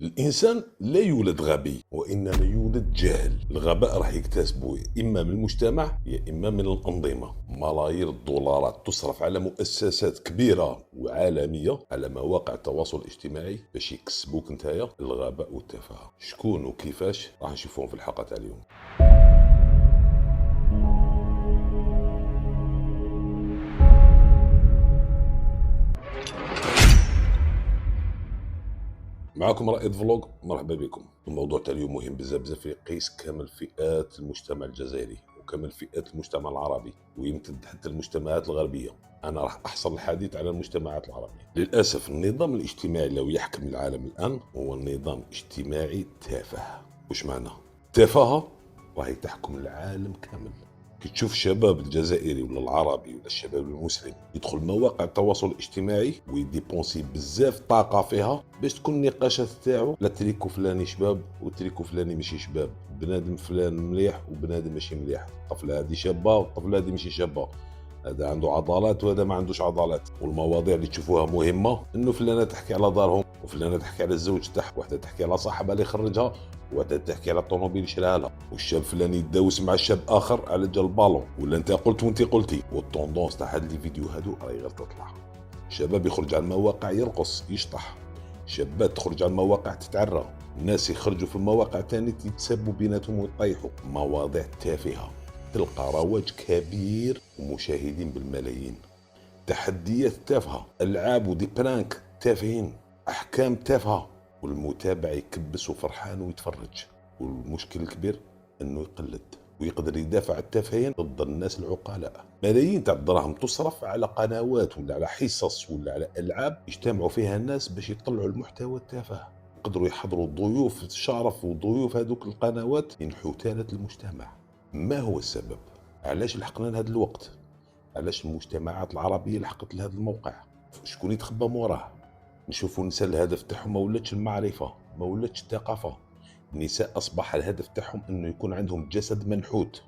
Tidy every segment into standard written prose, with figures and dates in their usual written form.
الإنسان لا يولد غبي وإنما يولد جاهل. الغباء راح يكتسبه إما من المجتمع يا إما من الأنظمة. ملايير الدولارات تصرف على مؤسسات كبيرة وعالمية على مواقع التواصل الاجتماعي باش يكسبوك نتايا الغباء والتفاهة. شكون وكيفاش راح نشوفوهم في الحلقة تاع اليوم. معكم رائد فلوج، مرحبا بكم. الموضوع تاع اليوم مهم بزاف يقيس كامل فئات المجتمع الجزائري وكامل فئات المجتمع العربي ويمتد حتى المجتمعات الغربية. انا راح احصر الحديث على المجتمعات العربية. للاسف النظام الاجتماعي الذي يحكم العالم الان هو نظام اجتماعي تافه. وش معنى تافهة؟ راهي تحكم العالم كامل. كي تشوف الشباب الجزائري ولا العربي ولا الشباب المسلم يدخل مواقع التواصل الاجتماعي ويديبونسي بزاف طاقه فيها باش تكون النقاشات تاعو لا تريكو فلاني شباب وتريكو فلاني ماشي شباب، بنادم فلان مليح وبنادم ماشي مليح، الطفله هذه شابه والطفله هذه ماشي شابه، هذا عنده عضلات وهذا ما عندوش عضلات. والمواضيع اللي تشوفوها مهمه انه فلانه تحكي على دارهم وفلانه تحكي على الزوج تاعها، وحده تحكي على صاحبها اللي خرجها، وحده تحكي على الطوموبيل اللي شراها لها، والشاب فلاني يتداوس مع شاب اخر على جال بالون، ولا انت قلت وانت قلتي. والطوندونس تاع هاد لي فيديو هادو راهي غير تطلع. شباب يخرج على المواقع يرقص يشطح، شابات تخرج على المواقع تتعرى، الناس يخرجوا في المواقع تاني يتسبوا بيناتهم ويطيحوا. مواضيع تافهه تلقى رواج كبير ومشاهدين بالملايين. تحديات تافهه، العاب ودي برانك تافهين، احكام تافهه، والمتابع يكبس وفرحان ويتفرج. والمشكل الكبير انه يقلد ويقدر يدافع التافهين ضد الناس العقلاء. ملايين تاع الدراهم تصرف على قنوات ولا على حصص ولا على العاب يجتمعوا فيها الناس باش يطلعوا المحتوى التافه. يقدروا يحضروا ضيوف شرف وضيوف هذوك القنوات ينحوا ثالث المجتمع. ما هو السبب؟ علاش لحقنا لهذا الوقت؟ علاش المجتمعات العربيه لحقت لهذا الموقع؟ شكون يتخبى موراه؟ نشوفوا النساء الهدف تاعهم ما ولاتش المعرفه، ما ولاتش الثقافه. النساء اصبح الهدف تاعهم انه يكون عندهم جسد منحوت.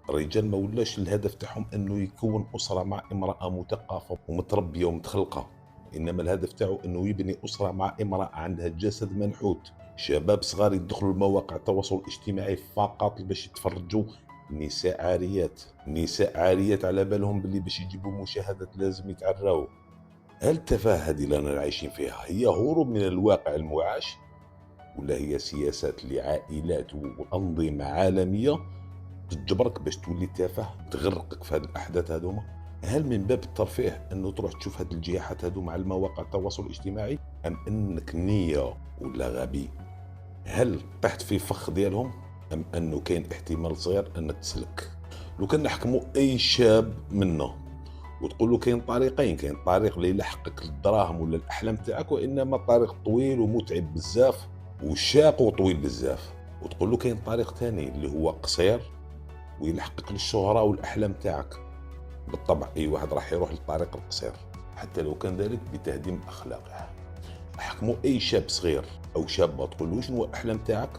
الرجال ما ولاش الهدف تاعهم انه يكون اسره مع امراه مثقفه ومتربيه ومتخلقه، انما الهدف تاعو انه يبني اسره مع امراه عندها جسد منحوت. شباب صغار يدخلوا لمواقع التواصل الاجتماعي فقط باش يتفرجوا نساء عاريات. نساء عاريات على بالهم باللي باش يجيبوا مشاهدات لازم يتعراو. هل التفاهه هذه اللي رانا عايشين فيها هي هروب من الواقع المعاش، ولا هي سياسات لعائلات وانظمه عالميه تجبرك باش تولي تافه تغرقك في هذه الاحداث هذوما؟ هل من باب الترفيه انه تروح تشوف هذه الجياحات هذو مع المواقع التواصل الاجتماعي، ام انك نيه ولا غبي؟ هل طحت في فخ ديالهم ام انه كاين احتمال صغير انك تسلك؟ لو كان نحكموا اي شاب منا وتقول له كاين طريقين، كاين طريق اللي يلحقك للدراهم ولا الاحلام تاعك، وانما طريق طويل ومتعب بزاف وشاق وطويل بزاف، وتقول له كاين طريق ثاني اللي هو قصير ويلحقك للشهرة والاحلام تاعك. بالطبع اي واحد راح يروح للطريق القصير حتى لو كان ذلك بتهديم اخلاقه. احكموا اي شاب صغير او شابه تقول له شنو الاحلام تاعك؟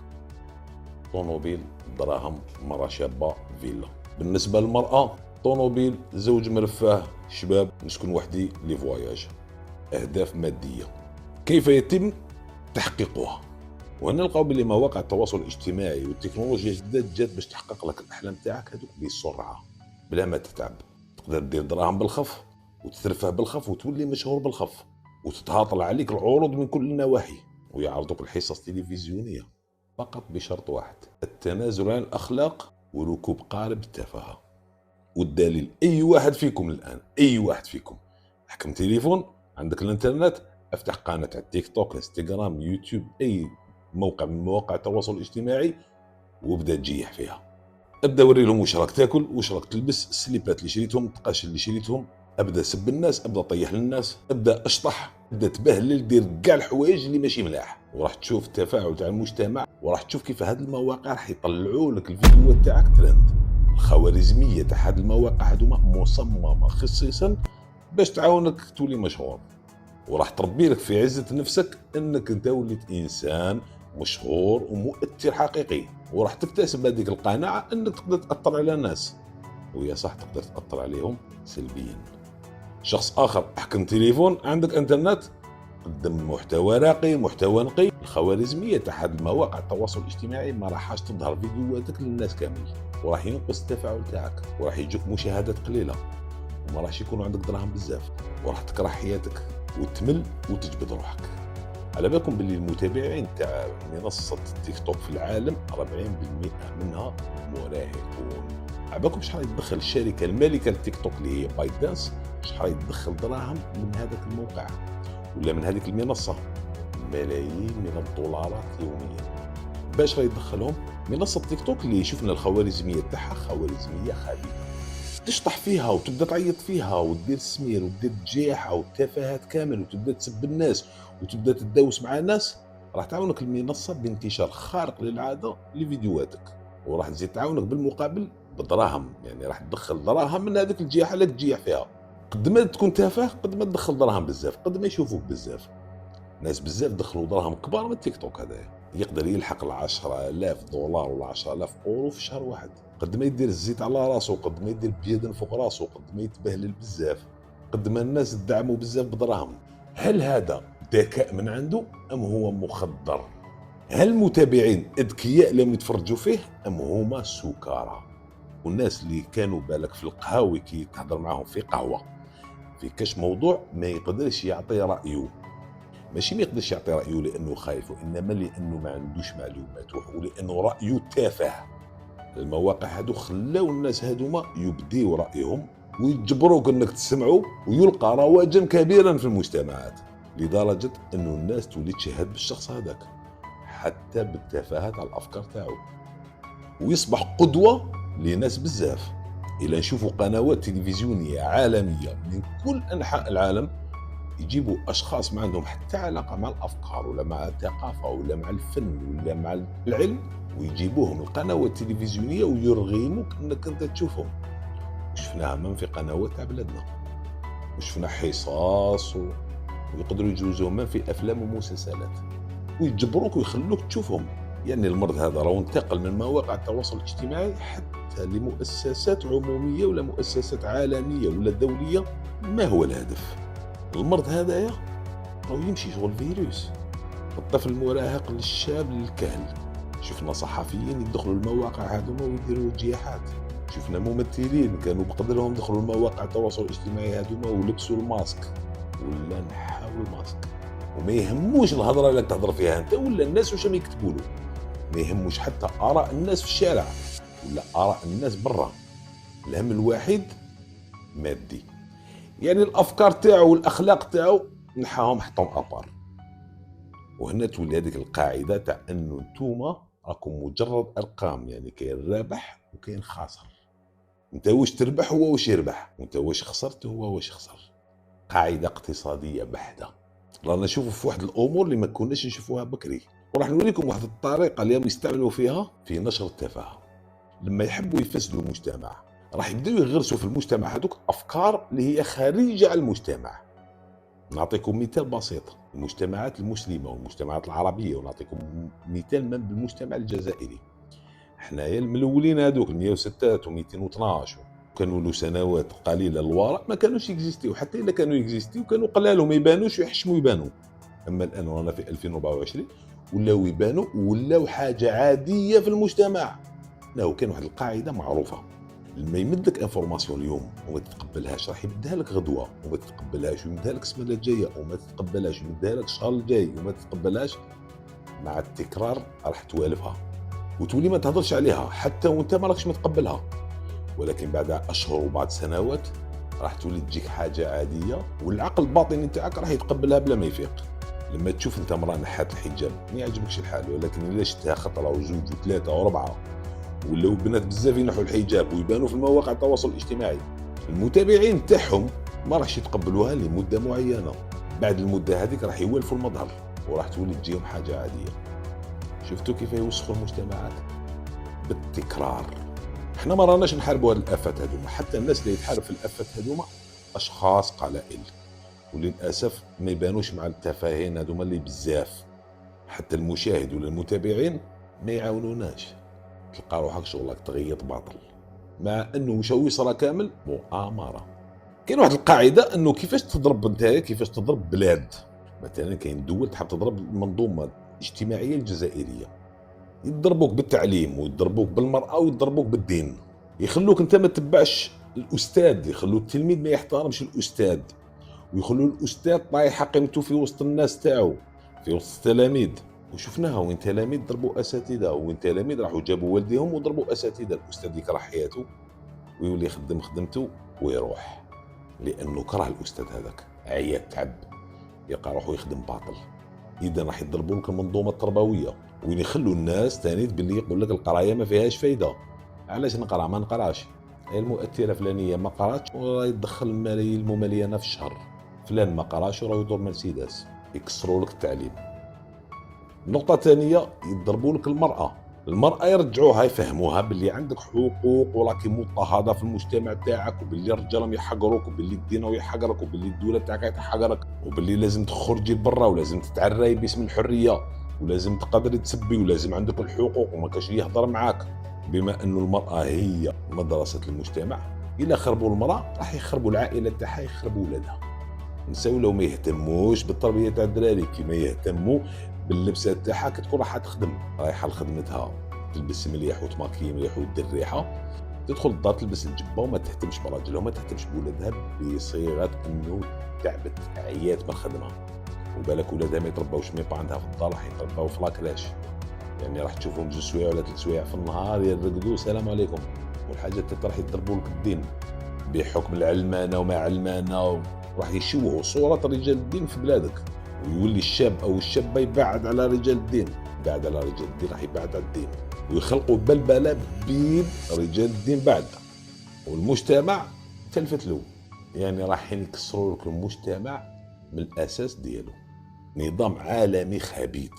طوموبيل، دراهم، مرة شابة، فيلا. بالنسبة للمرأة طوموبيل، زوج مرفاه، شباب، نسكن وحدي، لي فواياج. أهداف مادية كيف يتم تحقيقها؟ وهنا نلقاو بلي مواقع التواصل الاجتماعي والتكنولوجيا الجداد جات باش تحقق لك الأحلام تاعك هذوك بسرعة بلا ما تتعب. تقدر دير دراهم بالخف وتترفه بالخف وتولي مشهور بالخف وتتهاطل عليك العروض من كل النواحي ويعرضوك الحصص تلفزيونية فقط بشرط واحد: التنازل عن الأخلاق وركوب قارب التفاهة. والدليل أي واحد فيكم الآن، أي واحد فيكم حكم تليفون عندك الانترنت، افتح قناة على التيك توك، انستغرام، يوتيوب، أي موقع من مواقع التواصل الاجتماعي وابدا تجيح فيها. ابدا وري لهم واش راك تاكل، واش راك تلبس، السليبات اللي شريتهم، التقاش اللي شريتهم، ابدا سب الناس، ابدا طيح للناس، ابدا اشطح، ابدا تبهلل، دير كاع الحوايج اللي ماشي ملاح، وراح تشوف التفاعل تاع المجتمع، وراح تشوف كيف هاد المواقع راح يطلعوا لك الفيديوهات تاعك ترند. الخوارزميه تاع هاد المواقع هذوما مصممه خصيصا باش تعاونك تولي مشهور، وراح تربي لك في عزة نفسك انك انت وليت انسان مشهور ومؤثر حقيقي، وراح تكتسب هذيك القناعة انك تقدر تأثر على الناس، ويا صح تقدر تأثر عليهم سلبيا. شخص اخر احكم تليفون، عندك انترنت، قدم محتوى راقي، محتوى نقي، الخوارزميه تاع هاد المواقع التواصل الاجتماعي ما راحش تظهر فيديوهاتك للناس كامل، وراح ينقص التفاعل تاعك، وراح يجوك مشاهدات قليله، وما راحش يكون عندك دراهم بزاف، وراح تكره حياتك وتمل وتجبد روحك. على بالكم باللي المتابعين تاع منصه التيك توك في العالم 40% منها مراهقون. على بالكم شحال يدخل الشركه المالكه للتيك توك اللي هي بايت دانس، شحال يدخل دراهم من هذاك الموقع ولا من هذيك المنصه؟ ملايين من الدولارات يوميا. باش يدخلهم منصه تيك توك اللي شفنا الخوارزميه تاعها خوارزميه خبيثه، تشطح فيها وتبدا تعيط فيها وتدير السمير وتدير الجياحه والتفاهات كامل وتبدا تسب الناس وتبدا تداوس مع الناس. راح تعاونك المنصه بانتشار خارق للعاده لفيديوهاتك، وراح تزيد تعاونك بالمقابل بدراهم، يعني راح تدخل دراهم من هذيك الجياحه اللي تجيح فيها. قد ما تكون تافه قد ما تدخل دراهم بزاف، قد ما يشوفوك بزاف. ناس بزاف دخلوا دراهم كبار من التيك توك هذايا، يقدر يلحق 10,000 دولار ولا 10,000 اورو في شهر واحد. قد ما يدير الزيت على راسه، قد ما يدير بيدن فوق راسه، قد ما يتبهلل بزاف، قد ما الناس تدعموا بزاف بدراهم. هل هذا ذكاء من عنده ام هو مخدر؟ هل المتابعين اذكياء لم يتفرجوا فيه ام هما سكارى؟ والناس اللي كانوا بالك في القهاوي كي تهضر معاهم في قهوه في كاش موضوع ما يقدرش يعطي رايه، ماشي ما يقدرش يعطي رايه لانه خايف، وانما لانه ما عندوش معلومات ولانه رايه تافه. المواقع هادو خلاو الناس هادوما يبديو رايهم ويجبروك انك تسمعوا، ويلقى رواجا كبيرا في المجتمعات لدرجه انه الناس تولي تشهد بالشخص هذاك حتى بالتفاهه على الافكار تاعو، ويصبح قدوه لناس بزاف. الى نشوفوا قنوات تلفزيونيه عالميه من كل انحاء العالم يجيبوا اشخاص ما عندهم حتى علاقه مع الافكار ولا مع الثقافه ولا مع الفن ولا مع العلم، ويجيبوهم القنوات التلفزيونيه ويرغموك انك انت تشوفهم. وشفناها من في قنوات تاع بلادنا، وشفنا حصص ويقدروا يجوزوهم من في افلام ومسلسلات، ويجبروك ويخلوك تشوفهم. يعني المرض هذا راه انتقل من مواقع التواصل الاجتماعي حتى لمؤسسات عموميه ولا مؤسسات عالميه ولا دوليه. ما هو الهدف؟ المرض هذايا راه يمشي شغل فيروس، الطفل المراهق للشاب للكهل. شفنا صحفيين يدخلوا المواقع هذوما ويديروا جياحات، شفنا ممثلين كانوا بقدرهم يدخلوا المواقع التواصل الاجتماعي هذوما ولبسوا الماسك ولا نحاو الماسك، وما يهموش الهضره اللي تهضر فيها انت ولا الناس واش راهم يكتبوا له، ما يهموش حتى اراء الناس في الشارع ولا اراء الناس برا. الهم الوحيد مادي، يعني الافكار تاعو والاخلاق تاعو نحاهم حطهم ابار. وهنا تولي هذيك القاعده تاع انه نتوما راكم مجرد ارقام، يعني كاين رابح وكاين خاسر، انت واش تربح هو واش يربح، وانت واش خسرت هو واش خسر. قاعده اقتصاديه بحته. رانا نشوفوا في واحد الامور اللي ما كناش نشوفوها بكري، وراح نوريكم واحد الطريقه اللي هم يستعملوا فيها في نشر التفاهه. لما يحبوا يفسدوا المجتمع راح يبداو يغرسوا في المجتمع هذوك افكار اللي هي خارجه على المجتمع. نعطيكم مثال بسيط، المجتمعات المسلمه والمجتمعات العربيه، ونعطيكم مثال من بالمجتمع الجزائري. حنايا الملولين هذوك 106 و212 كانوا له سنوات قليله للوراء ما كانوش يكزيستيو، حتى الا كانوا يكزيستيو كانوا قلالهم ما يبانوش ويحشموا يبانوا. اما الان رانا في 2024 ولاو يبانوا ولاو حاجه عاديه في المجتمع. لا، كان واحد القاعده معروفه، لما يمدك انفورماسيون اليوم وما تتقبلهاش راح يمدها لك غدوه، وما تتقبلهاش ويمدها لك السمانه الجايه، وما تتقبلهاش ويمدها لك الشهر الجاي، وما تتقبلهاش مع التكرار راح توالفها وتولي ما تهضرش عليها حتى وانت ما راكش متقبلها. ولكن بعد اشهر وبعد سنوات راح تولي تجيك حاجه عاديه، والعقل الباطني نتاعك راح يتقبلها بلا ما يفيق. لما تشوف انت امراه نحات الحجاب ما يعجبكش الحال، ولكن الا شفتها خطره وزوج وثلاثه وربعه ولاو بنات بزاف ينحوا الحجاب ويبانوا في المواقع التواصل الاجتماعي، المتابعين تاعهم ما راحش يتقبلوها لمده معينه. بعد المده هذيك راح يولفوا المظهر وراح تولي تجيهم حاجه عاديه. شفتوا كيف يوسخوا المجتمعات؟ بالتكرار. احنا ما راناش نحاربوا هذه الافات هذوما، حتى الناس اللي يتحارب في الافات هذوما اشخاص قلائل، وللاسف ما يبانوش مع التفاهين هذوما اللي بزاف. حتى المشاهد ولا المتابعين ما يعاونوناش، تلقى روحك شغلك تغيط باطل، مع انه مشويصره كامل مؤامره. كاين واحد القاعده انه كيفاش تضرب انت، كيفاش تضرب بلاد. مثلا كاين دول تحب تضرب منظومه الاجتماعية الجزائرية. يضربوك بالتعليم ويضربوك بالمرأة ويضربوك بالدين، يخلوك انت ما تتبعش الاستاذ، يخلوا التلميذ ما يحترمش الاستاذ، ويخلوا الاستاذ طايحه قيمته في وسط الناس تاعو، في وسط التلاميذ. وشفناها وين تلاميذ ضربوا اساتذه، وين تلاميذ راحوا جابوا والديهم وضربوا اساتذه. الاستاذ يكره حياته ويولي يخدم خدمته ويروح، لانه كره الاستاذ هذاك، عيا تعب، يلقى روحو يخدم باطل. اذا راح يضربوا لك المنظومه التربويه، وين يخلوا الناس ثاني باللي يقول لك القرايه ما فيهاش فايده. علاش نقرا؟ ما نقراش. هي المؤثره فلانيه ما قراتش وراه يدخل الملايين المملينه في الشهر، فلان ما قراش وراه يدور مرسيدس. يكسروا لك التعليم. النقطه الثانيه، يضربوا لك المراه يرجعوها، يفهموها باللي عندك حقوق وراكي مضطهده في المجتمع تاعك، وباللي الرجال يحقروك، وباللي الدين يحقرك، وباللي الدوله تاعك تحقرك، وباللي لازم تخرجي لبرا، ولازم تتعري باسم الحريه، ولازم تقدري تسبي، ولازم عندك الحقوق وما كاش يهضر معاك. بما انه المراه هي مدرسه المجتمع، الا خربوا المراه راح يخربوا العائله تاعها، يخربوا ولادها. نساو لو ما يهتموش بالتربيه تاع الدراري كيما يهتموا باللبسات تاعها، كتكون راح تخدم، رايحه لخدمتها تلبس مليح وتماكي مليح ودير ريحه، تدخل الدار تلبس الجبه وما تهتمش براجلها وما تهتمش بولادها، بصيغه انه تعبت عيات من الخدمه. وبالك ولادها ما يترباوش ميبا عندها في الدار، راح يترباو في لاكلاش. يعني راح تشوفهم 2 سوايع ولا 3 سوايع في النهار يرقدوا السلام عليكم. والحاجه الثالثه راح يضربوا لك الدين بحكم العلمانه وما علمانه، راح يشوهوا صوره رجال الدين في بلادك، ويولي الشاب او الشابه يبعد على رجال الدين. بعد على رجال الدين راح يبعد على الدين، ويخلقوا بلبله بين رجال الدين بعد، والمجتمع تلفت له. يعني راح يكسروا لك المجتمع من الاساس ديالو. نظام عالمي خبيث.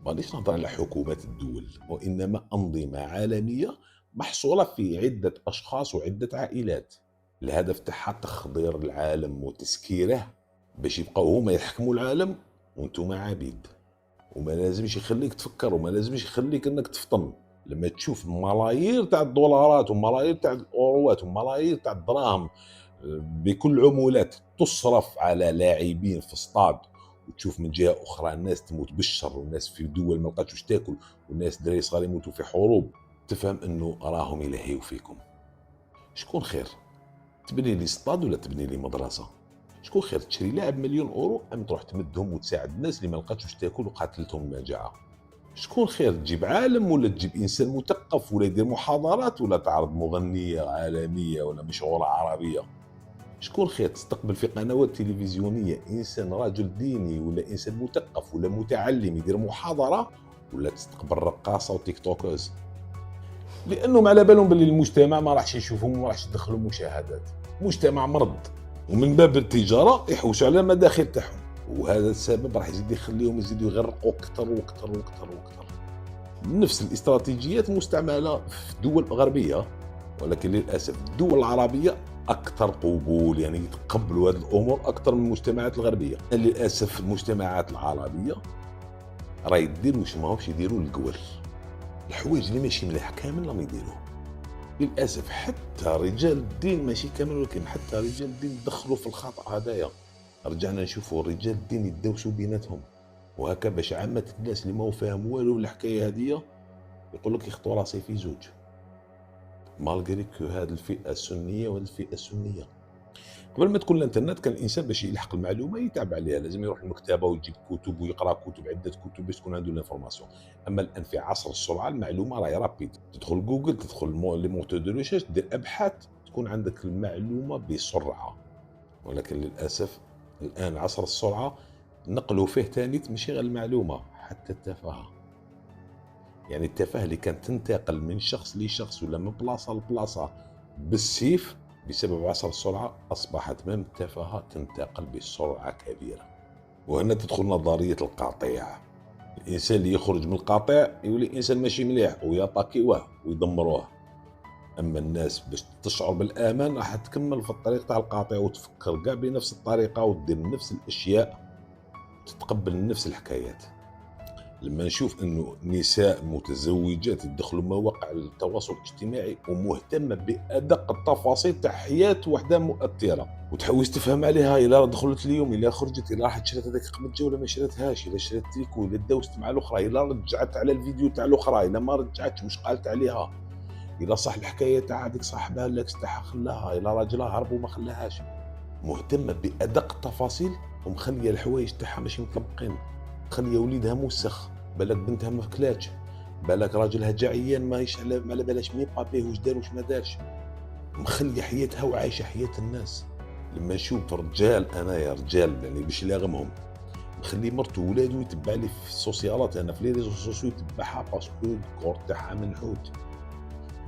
مانيش نهضر على حكومات الدول، وانما انظمه عالميه محصوره في عده اشخاص وعده عائلات، الهدف تاعها تخضير العالم وتسكيره باش يبقاو هما يحكموا العالم وانتم عبيد. وما لازمش يخليك تفكر، وما لازمش يخليك انك تفطن لما تشوف ملايير تاع الدولارات وملايير تاع الاوروات وملايير تاع الدراهم بكل عمولات تصرف على لاعبين في استاد، وتشوف من جهه اخرى الناس تموت بالشر، والناس في دول ما لقاتش واش تاكل، والناس دراري صغار يموتوا في حروب. تفهم انه راهم يلهيوا فيكم. شكون خير، تبني لي استاد ولا تبني لي مدرسه؟ شكون خير، تشري لاعب مليون اورو ام تروح تمدهم وتساعد الناس اللي ما لقاتش واش تاكل وقاتلتهم المجاعه؟ شكون خير، تجيب عالم ولا تجيب انسان مثقف ولا يدير محاضرات ولا تعرض مغنيه عالميه ولا مشهوره عربيه؟ شكون خير، تستقبل في قنوات تلفزيونيه انسان راجل ديني ولا انسان مثقف ولا متعلم يدير محاضره، ولا تستقبل رقاصه وتيك توكرز؟ لانهم على بالهم باللي المجتمع ما راحش يشوفهم وما راحش يدخلوا مشاهدات. مجتمع مرض، ومن باب التجاره يحوشوا على المداخل تاعهم، وهذا السبب راح يزيد يخليهم يزيدوا يغرقوا اكثر واكثر واكثر واكثر. نفس الاستراتيجيات مستعمله في دول غربيه، ولكن للاسف الدول العربيه اكثر قبول، يعني يتقبلوا هذه الامور اكثر من المجتمعات الغربيه. للاسف المجتمعات العربيه راه يديروا واش ماهوش يديروا القول، الحوايج اللي ماشي مليح كامل راهم يديروه. للاسف حتى رجال الدين ماشي كامل، ولكن حتى رجال الدين دخلوا في الخطا هذايا. رجعنا نشوفوا رجال الدين يدوسوا بيناتهم، وهكا باش عامه الناس اللي ما فاهم والو الحكايه هذه يقول لك يخطو راسي في زوج، مالغري كو هذه الفئه السنيه وهذه الفئه السنيه. قبل ما تكون الانترنت كان الانسان باش يلحق المعلومه يتابع عليها، لازم يروح المكتبه ويجيب كتب ويقرا كتب، عده كتب باش تكون عنده الانفورماسيون. اما الان في عصر السرعه، المعلومه راهي رابيد، تدخل جوجل، تدخل لي موتور دو ريشيرش، دير ابحاث، تكون عندك المعلومه بسرعه. ولكن للاسف الان عصر السرعه نقلوا فيه ثاني ماشي غير المعلومه، حتى التفاهه. يعني التفاهه اللي كانت تنتقل من شخص لشخص ولا من بلاصه لبلاصه بالسيف، بسبب عصر السرعه اصبحت مام التفاهه تنتقل بسرعه كبيره. وهنا تدخل نظريه القاطع. الانسان اللي يخرج من القاطع يولي انسان ماشي مليح ويطاكيوه ويدمروه. اما الناس باش تشعر بالامان راح تكمل في الطريق تاع القاطع، وتفكر كاع بنفس الطريقه، ودير نفس الاشياء، وتتقبل نفس الحكايات. لما نشوف انه نساء متزوجات يدخلوا مواقع التواصل الاجتماعي ومهتمه بادق التفاصيل تاع حياه وحده مؤثره، وتحوس تفهم عليها الا دخلت اليوم، الا خرجت، الا راحت شرات هذاك قمت ولا ما شراتهاش، الا شرات تريكو، الا داوست مع الاخرى، الا رجعت على الفيديو تاع الاخرى، الا ما رجعتش واش قالت عليها، الا صح الحكايه تاع هذيك صاحبها لاكس تاعها خلاها، الا راجلها هرب وما خلاهاش. مهتمه بادق التفاصيل ومخليه الحوايج تاعها ماشي مطبقين، مخليه وليدها موسخ، بالك بنتها ما فكلاتش، بالك راجلها جا عيان ماهيش على بالهاش مي بابيه واش دار واش ما دارش، مخليه حياتها وعايشه حياه الناس. لما نشوف رجال، انايا رجال يعني باش يلاغمهم، مخلي مرته وولادو يتبع لي في السوسيالات، انا في لي ريزو سوسيو يتبعها باسكو الكور تاعها منحوت،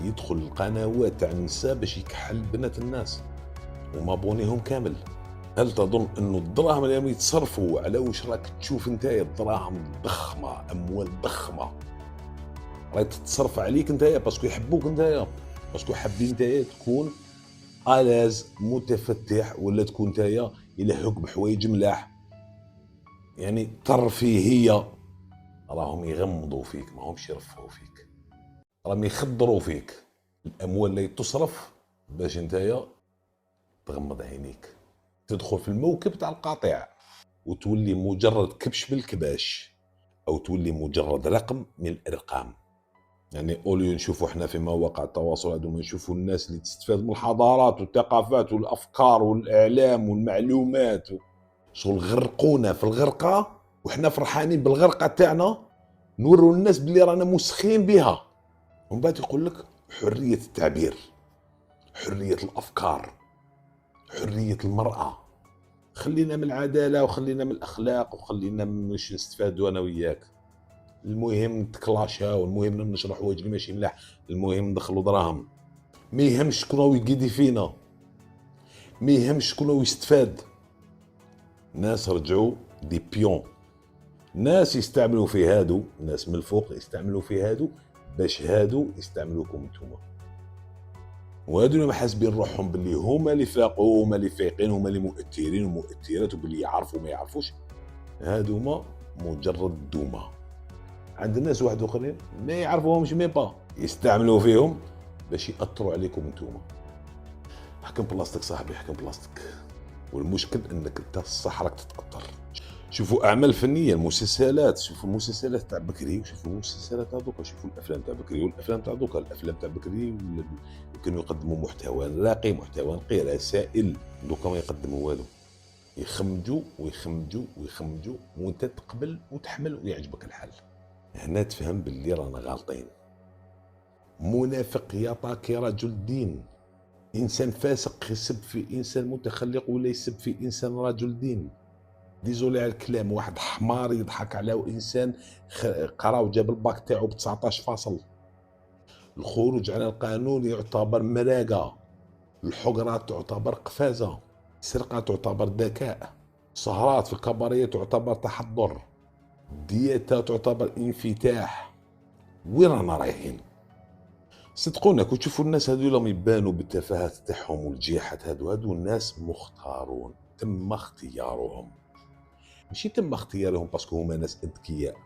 يدخل القنوات تاع النساء باش يكحل بنات الناس ومابونيهم كامل. هل تظن انه الدراهم اللي يتصرفوا على واش راك تشوف نتايا؟ الدراهم ضخمه، اموال ضخمه راهي تتصرف عليك نتايا باسكو يحبوك نتايا، باسكو حابين نتايا تكون الاز متفتح، ولا تكون نتايا يلهوك بحوايج ملاح، يعني ترفيهيه. راهم يغمضوا فيك، ما همش يرفهوا فيك، راهم يخدروا فيك. الاموال اللي تصرف باش نتايا تغمض عينيك، تدخل في الموكب تاع القاطع وتولي مجرد كبش بالكباش، او تولي مجرد رقم من الارقام. يعني اوليو نشوفوا احنا في مواقع التواصل هذوما، نشوفوا الناس اللي تستفاد من الحضارات والثقافات والافكار والاعلام والمعلومات، شغل غرقونا في الغرقه وحنا فرحانين بالغرقه تاعنا، نوروا الناس بلي رانا مسخين بها، ومن بعد يقول لك حريه التعبير، حريه الافكار، حريه المراه. خلينا من العداله وخلينا من الاخلاق وخلينا مش نستفادوا انا وياك، المهم نتكلاشاو، المهم نشرحوا حوايج اللي ماشي ملاح، المهم ندخلوا دراهم، ما يهمش شكون هو يقيدي فينا، ما يهمش شكون هو يستفاد. ناس رجعوا دي بيون، ناس يستعملوا في هادو، ناس من الفوق يستعملوا في هادو باش هادو يستعملوكم نتوما، وهادو اللي محاسبين روحهم باللي هما اللي فاقوا، هما اللي فايقين، هما اللي مؤثرين ومؤثرات، وباللي يعرفوا ما يعرفوش، هادوما مجرد دوما. عند الناس واحد اخرين ما يعرفوهمش مي با، يستعملوا فيهم باش ياثروا عليكم نتوما. حكم بلاصتك صاحبي، حكم بلاصتك. والمشكل انك انت الصح راك تتاثر. شوفوا اعمال فنيه، المسلسلات، شوفوا المسلسلات تاع بكري وشوفوا المسلسلات هذوك، شوفوا الافلام تاع بكري والافلام تاع دوكا. الافلام تاع بكري كانوا يقدموا محتوى راقي، محتوى نقي، رسائل. دوكا ما يقدموا والو، يخمجوا ويخمجوا ويخمجوا وانت تقبل وتحمل ويعجبك الحال. هنا تفهم باللي رانا غالطين. منافق يطاكي رجل دين، انسان فاسق يسب في انسان متخلق ولا يسب في انسان رجل دين. ديزولي على الكلام، واحد حمار يضحك على انسان قرا وجاب الباك تاعو ب 19 فاصل. الخروج على القانون يعتبر مراقه، الحقرات تعتبر قفازه، السرقه تعتبر ذكاء، سهرات في الكباريه تعتبر تحضر، ديتا تعتبر انفتاح. وين رانا رايحين؟ صدقونا كي تشوفوا الناس هذو لهم يبانوا بالتفاهات تاعهم والجياحات، هذو الناس مختارون، تم اختيارهم. ماشي تم اختيارهم باسكو هما ناس اذكياء،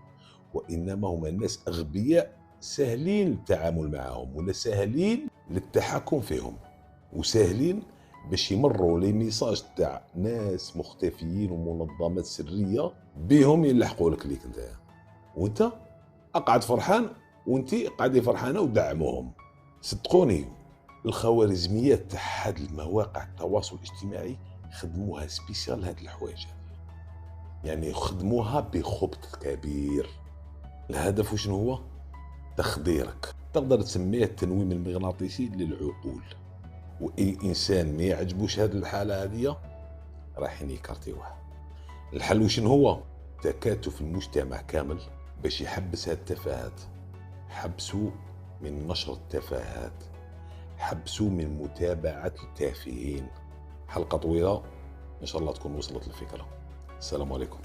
وانما هما ناس اغبياء سهلين التعامل معهم، ولا سهلين للتحكم فيهم، وسهلين باش يمروا لي ميساج تاع ناس مختفيين ومنظمات سريه بهم يلحقوا لك ليك انت، وانت اقعد فرحان وانت قاعدين فرحانه ودعموهم. صدقوني الخوارزميات تاع هاد المواقع التواصل الاجتماعي خدموها سبيسيال هاد الحوايج، يعني خدموها بخبط كبير. الهدف وشنو هو؟ تخديرك. تقدر تسميه التنويم المغناطيسي للعقول، واي انسان ما يعجبوش هذه الحاله هذه رايحين يكارتيوه. الحل وشنو هو؟ تكاتف المجتمع كامل باش يحبس هاد التفاهات. حبسوا من نشر التفاهات، حبسوا من متابعة التافهين. حلقة طويلة إن شاء الله تكون وصلت الفكرة. السلام عليكم.